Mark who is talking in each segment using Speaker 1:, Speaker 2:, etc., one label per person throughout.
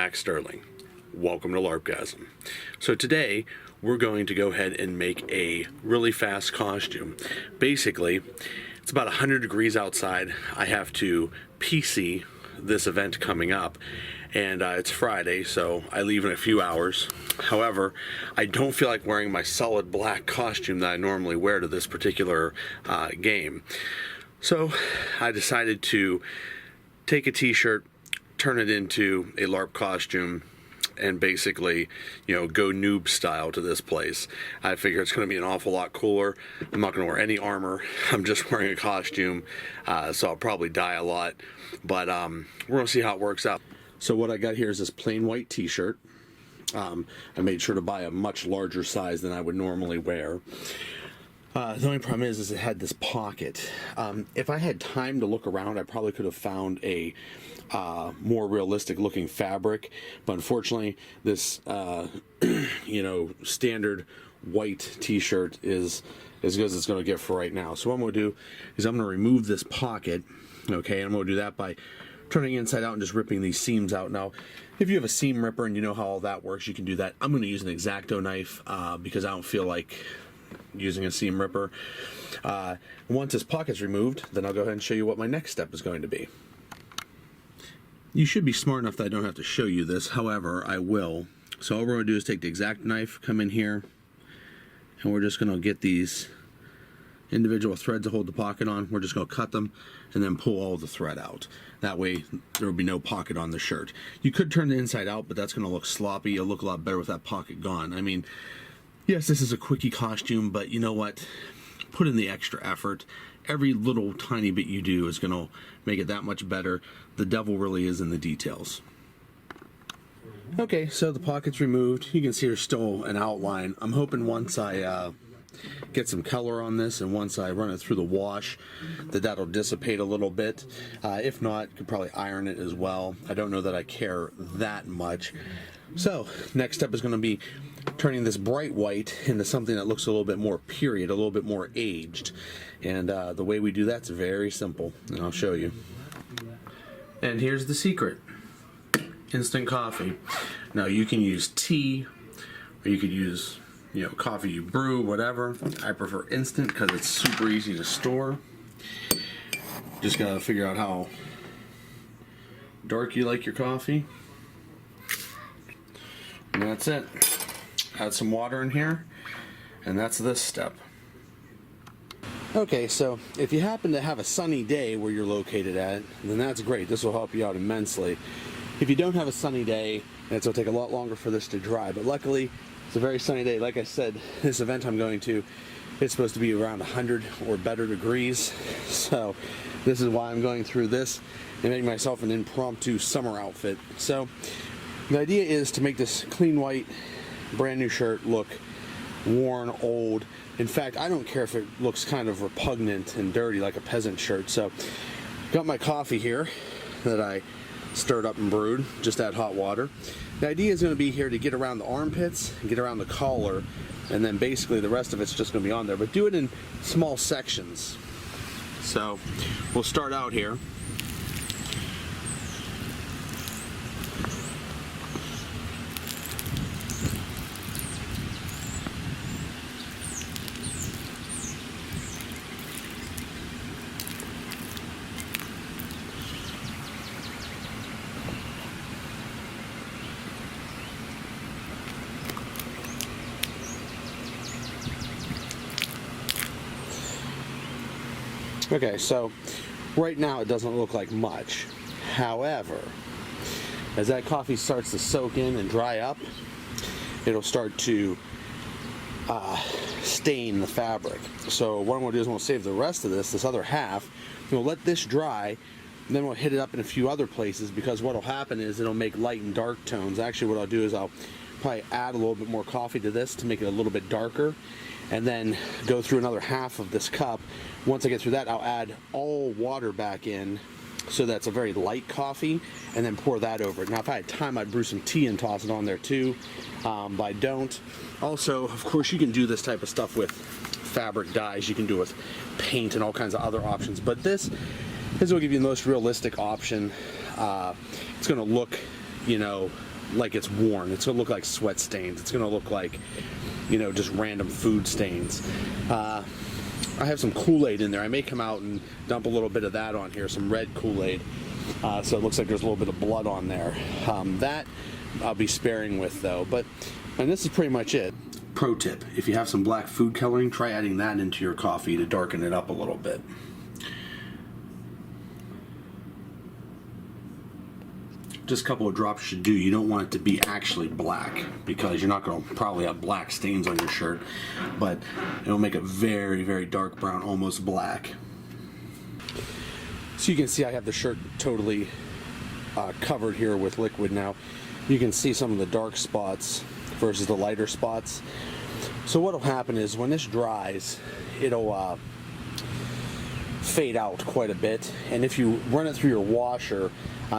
Speaker 1: Max Sterling. Welcome to LarpGasm. So today we're going to go ahead and make a really fast costume. Basically, it's about 100 degrees outside. I have to PC this event coming up, and it's Friday, so I leave in a few hours. However, I don't feel like wearing my solid black costume that I normally wear to this particular game. So I decided to take a t-shirt, turn it into a LARP costume, and basically, go noob style to this place. I figure it's going to be an awful lot cooler. I'm not going to wear any armor. I'm just wearing a costume, so I'll probably die a lot. But we're going to see how it works out. So what I got here is this plain white t-shirt. I made sure to buy a much larger size than I would normally wear. The only problem is it had this pocket. If I had time to look around, I probably could have found a more realistic looking fabric, but unfortunately this standard white t-shirt is as good as it's going to get for right now. So what I'm going to do is I'm going to remove this pocket, okay, and I'm going to do that by turning it inside out and just ripping these seams out. Now if you have a seam ripper and you know how all that works, you can do that. I'm going to use an X-Acto knife because I don't feel like using a seam ripper. Once this pocket's removed, then I'll go ahead and show you what my next step is going to be. You should be smart enough that I don't have to show you this, however, I will. So all we're going to do is take the X-Acto knife, come in here, and we're just going to get these individual threads to hold the pocket on. We're just going to cut them and then pull all the thread out. That way there will be no pocket on the shirt. You could turn the inside out, but that's going to look sloppy. It'll look a lot better with that pocket gone. I mean, yes, this is a quickie costume, but you know what? Put in the extra effort. Every little tiny bit you do is going to make it that much better. The devil really is in the details. Okay, so the pocket's removed. You can see there's still an outline. I'm hoping once I get some color on this and once I run it through the wash that'll dissipate a little bit. If not, could probably iron it as well. I don't know that I care that much. So next step is going to be turning this bright white into something that looks a little bit more period, a little bit more aged. And the way we do that's very simple, and I'll show you. And here's the secret. Instant coffee. Now you can use tea, or you could use coffee you brew, whatever. I prefer instant because it's super easy to store. Just gotta figure out how dark you like your coffee. And that's it. Add some water in here, and that's this step. Okay, so if you happen to have a sunny day where you're located at, then that's great. This will help you out immensely. If you don't have a sunny day, it's going to take a lot longer for this to dry, but luckily it's a very sunny day. Like I said, this event I'm going to, it's supposed to be around 100 or better degrees, so this is why I'm going through this and making myself an impromptu summer outfit. So the idea is to make this clean white brand new shirt look worn, old. In fact, I don't care if it looks kind of repugnant and dirty like a peasant shirt. So got my coffee here that I stirred up and brewed, just add hot water. The idea is going to be here to get around the armpits and get around the collar, and then basically the rest of it's just going to be on there, but do it in small sections. So we'll start out here. Okay, so right now it doesn't look like much. However, as that coffee starts to soak in and dry up, it'll start to stain the fabric. So what I'm going to do is I'm going to save the rest of this other half. We'll let this dry, and then we'll hit it up in a few other places, because what will happen is it'll make light and dark tones. Actually, what I'll do is I'll probably add a little bit more coffee to this to make it a little bit darker, and then go through another half of this cup. Once I get through that, I'll add all water back in, so that's a very light coffee, and then pour that over it. Now if I had time, I'd brew some tea and toss it on there too, but I don't. Also, of course, you can do this type of stuff with fabric dyes, you can do it with paint and all kinds of other options, but this will give you the most realistic option. It's going to look, like it's worn. It's gonna look like sweat stains. It's gonna look like, you know, just random food stains. I have some Kool-Aid in there. I may come out and dump a little bit of that on here, some red Kool-Aid. So it looks like there's a little bit of blood on there. That I'll be sparing with though. And this is pretty much it. Pro tip, if you have some black food coloring, try adding that into your coffee to darken it up a little bit. Just a couple of drops should do. You don't want it to be actually black because you're not going to probably have black stains on your shirt, but it'll make it very, very dark brown, almost black. So you can see I have the shirt totally covered here with liquid now. You can see some of the dark spots versus the lighter spots. So what will happen is when this dries, it'll fade out quite a bit, and if you run it through your washer,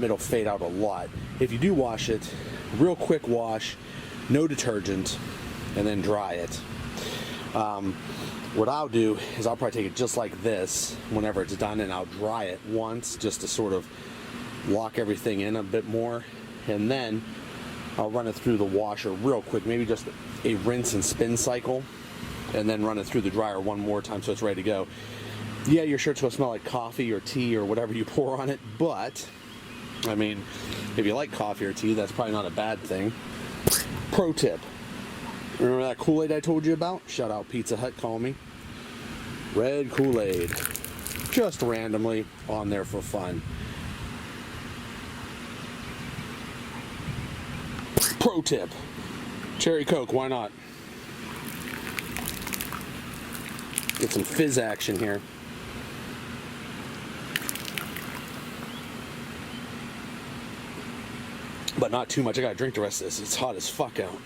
Speaker 1: it'll fade out a lot. If you do wash it, real quick wash, no detergent, and then dry it. What I'll do is I'll probably take it just like this whenever it's done, and I'll dry it once just to sort of lock everything in a bit more, and then I'll run it through the washer real quick, maybe just a rinse and spin cycle, and then run it through the dryer one more time so it's ready to go. Yeah, your shirt's gonna smell like coffee or tea or whatever you pour on it, but I mean, if you like coffee or tea, that's probably not a bad thing. Pro tip. Remember that Kool-Aid I told you about? Shout out Pizza Hut, call me. Red Kool-Aid. Just randomly on there for fun. Pro tip. Cherry Coke, why not? Get some fizz action here. But not too much. I gotta drink the rest of this. It's hot as fuck out.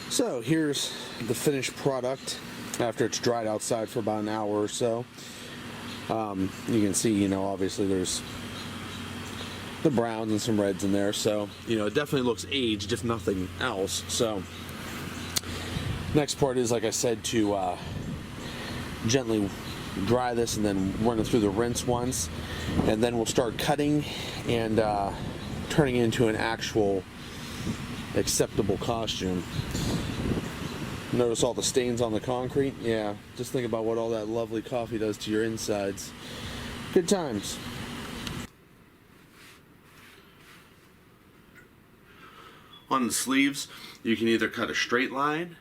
Speaker 1: So here's the finished product after it's dried outside for about an hour or so. You can see, you know, obviously there's the browns and some reds in there, so you know it definitely looks aged if nothing else. So next part is, like I said, to gently dry this and then run it through the rinse once, and then we'll start cutting and turning it into an actual acceptable costume. Notice all the stains on the concrete? Yeah, just think about what all that lovely coffee does to your insides. Good times. On the sleeves, you can either cut a straight line,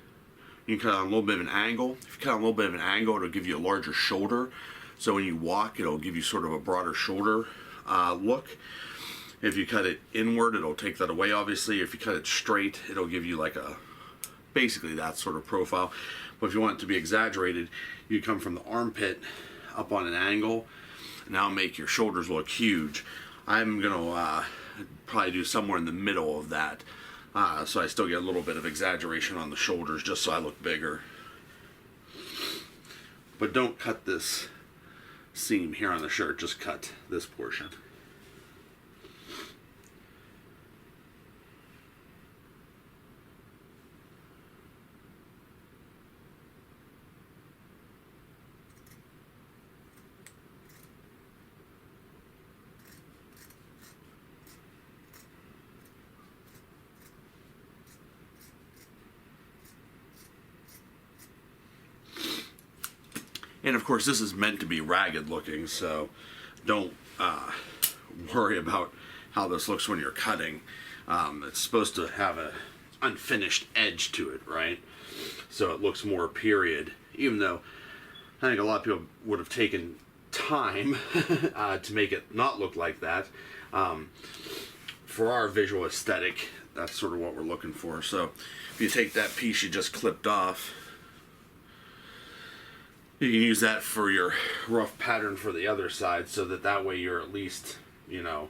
Speaker 1: you can cut on a little bit of an angle. If you cut on a little bit of an angle, it'll give you a larger shoulder. So when you walk, it'll give you sort of a broader shoulder look. If you cut it inward, it'll take that away, obviously. If you cut it straight, it'll give you like a, basically that sort of profile. But if you want it to be exaggerated, you come from the armpit up on an angle, and now make your shoulders look huge. I'm gonna probably do somewhere in the middle of that. So I still get a little bit of exaggeration on the shoulders just so I look bigger. But don't cut this seam here on the shirt, just cut this portion. And of course this is meant to be ragged looking, so don't worry about how this looks when you're cutting. It's supposed to have an unfinished edge to it, right? So it looks more period, even though I think a lot of people would have taken time to make it not look like that. For our visual aesthetic, that's sort of what we're looking for. So if you take that piece you just clipped off, you can use that for your rough pattern for the other side, so that way you're at least, you know,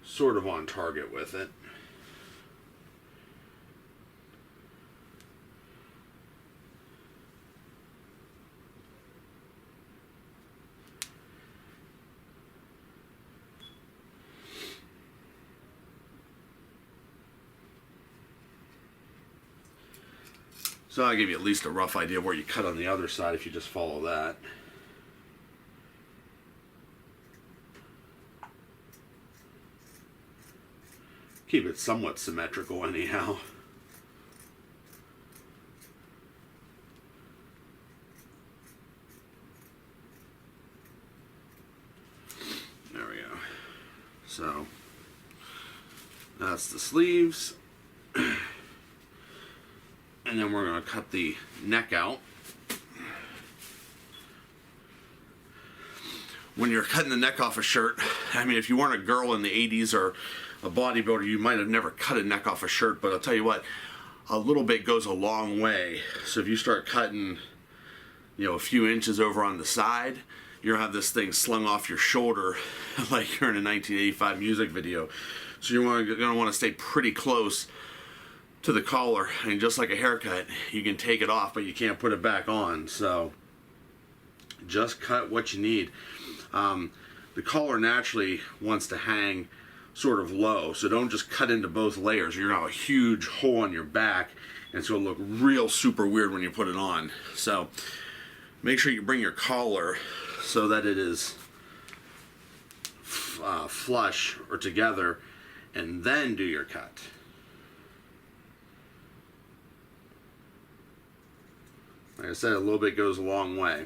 Speaker 1: sort of on target with it. So I'll give you at least a rough idea of where you cut on the other side if you just follow that. keep it somewhat symmetrical anyhow. There we go. So that's the sleeves. And then we're going to cut the neck out. When you're cutting the neck off a shirt, I mean, if you weren't a girl in the 80s or a bodybuilder, you might have never cut a neck off a shirt, but I'll tell you what, a little bit goes a long way. So if you start cutting, you know, a few inches over on the side, you're gonna have this thing slung off your shoulder like you're in a 1985 music video. So you're gonna want to stay pretty close to the collar, and just like a haircut, you can take it off, but you can't put it back on. So just cut what you need. The collar naturally wants to hang sort of low, so don't just cut into both layers. You're gonna have a huge hole on your back, and it's gonna look real super weird when you put it on. So make sure you bring your collar so that it is flush or together, and then do your cut. Like I said, a little bit goes a long way.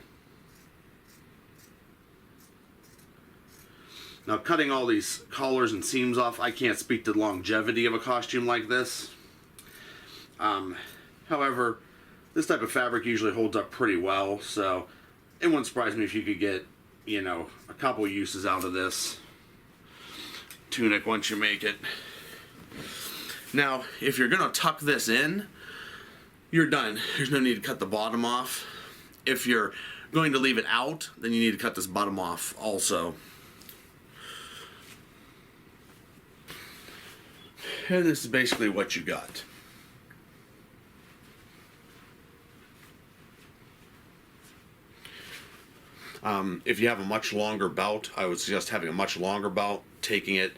Speaker 1: Now, cutting all these collars and seams off, I can't speak to the longevity of a costume like this. However, this type of fabric usually holds up pretty well, so it wouldn't surprise me if you could get, you know, a couple uses out of this tunic once you make it. Now, if you're going to tuck this in, you're done. There's no need to cut the bottom off. If you're going to leave it out, then you need to cut this bottom off also. And this is basically what you got. If you have a much longer belt, I would suggest having a much longer belt, taking it,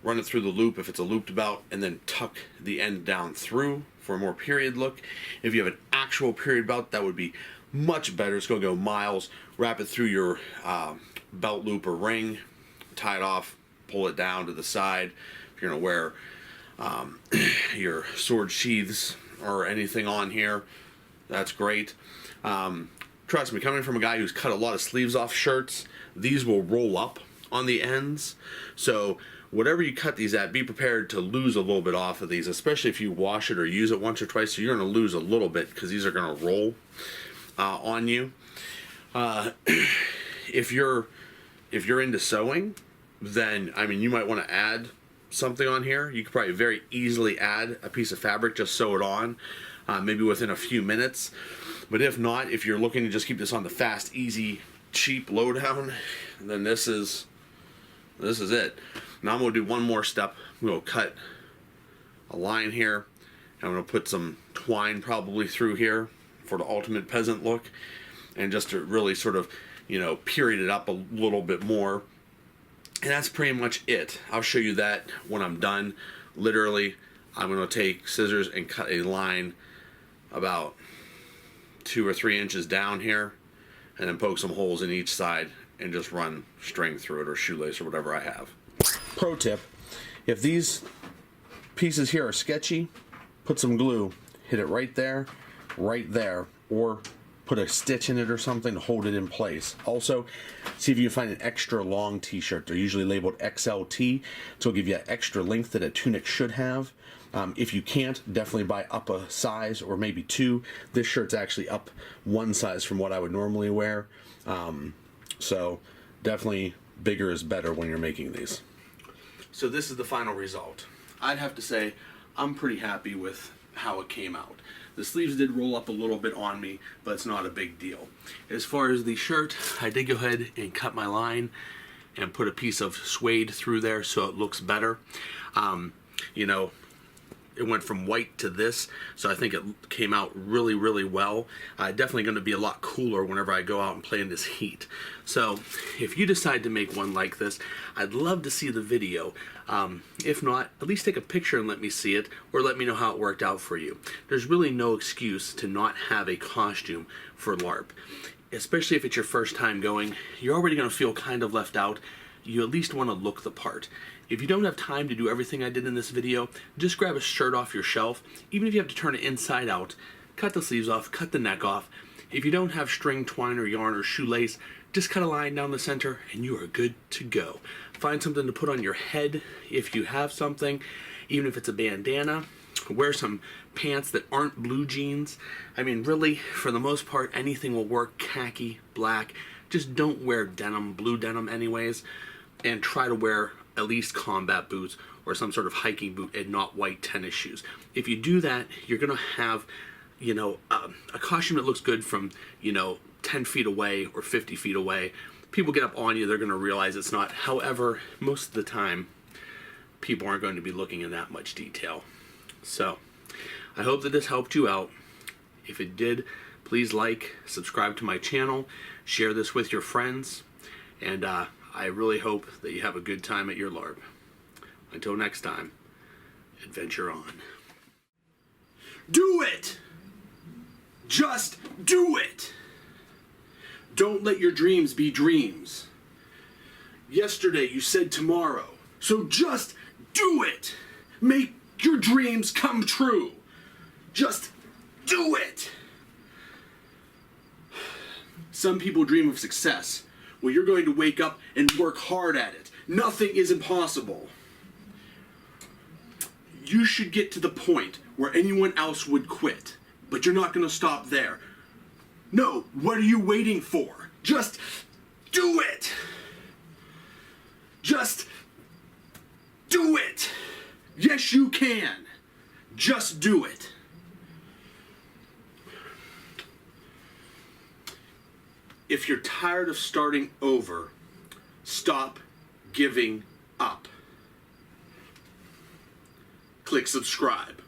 Speaker 1: run it through the loop if it's a looped belt, and then tuck the end down through for a more period look. If you have an actual period belt, that would be much better. It's going to go miles. Wrap it through your belt loop or ring, tie it off, pull it down to the side. If you're going to wear your sword sheaths or anything on here, that's great. Trust me, coming from a guy who's cut a lot of sleeves off shirts, these will roll up on the ends. So whatever you cut these at, be prepared to lose a little bit off of these, especially if you wash it or use it once or twice. So you're going to lose a little bit because these are going to roll on you. If you're into sewing, then I mean, you might want to add something on here. You could probably very easily add a piece of fabric, just sew it on, maybe within a few minutes. But if not, if you're looking to just keep this on the fast, easy, cheap lowdown, then this is it. Now I'm going to do one more step. I'm going to cut a line here. I'm going to put some twine probably through here for the ultimate peasant look, and just to really sort of, you know, period it up a little bit more. And that's pretty much it. I'll show you that when I'm done. Literally, I'm going to take scissors and cut a line about 2 or 3 inches down here, and then poke some holes in each side and just run string through it, or shoelace, or whatever I have. Pro tip: if these pieces here are sketchy, put some glue, hit it right there, or put a stitch in it or something to hold it in place. Also, see if you can find an extra long t-shirt. They're usually labeled XLT, so it'll give you an extra length that a tunic should have. If you can't, definitely buy up a size or maybe 2. This shirt's actually up 1 size from what I would normally wear. So definitely bigger is better when you're making these. So this is the final result. I'd have to say I'm pretty happy with how it came out. The sleeves did roll up a little bit on me, but it's not a big deal. As far as the shirt, I did go ahead and cut my line and put a piece of suede through there so it looks better. You know, it went from white to this, so I think it came out really, really well. Definitely going to be a lot cooler whenever I go out and play in this heat. So if you decide to make one like this, I'd love to see the video. If not, at least take a picture and let me see it, or let me know how it worked out for you. There's really no excuse to not have a costume for LARP. Especially if it's your first time going, you're already going to feel kind of left out. you at least want to look the part. If you don't have time to do everything I did in this video, just grab a shirt off your shelf. Even if you have to turn it inside out, cut the sleeves off, cut the neck off. If you don't have string, twine, or yarn, or shoelace, just cut a line down the center and you are good to go. Find something to put on your head if you have something, even if it's a bandana. Wear some pants that aren't blue jeans. I mean, really, for the most part, anything will work. Khaki, black. Just don't wear denim, blue denim anyways. And try to wear at least combat boots or some sort of hiking boot and not white tennis shoes. If you do that, you're going to have, you know, a costume that looks good from, you know, 10 feet away or 50 feet away. People get up on you, they're going to realize it's not. However, most of the time, people aren't going to be looking in that much detail. So, I hope that this helped you out. If it did, please like, subscribe to my channel, share this with your friends, and I really hope that you have a good time at your LARP. Until next time, adventure on. Do it! Just do it! Don't let your dreams be dreams. Yesterday you said tomorrow, so just do it! Make your dreams come true. Just do it! Some people dream of success. Well, you're going to wake up and work hard at it. Nothing is impossible. You should get to the point where anyone else would quit, but you're not going to stop there. No, what are you waiting for? Just do it! Just do it! Yes, you can. Just do it. If you're tired of starting over, stop giving up. Click subscribe.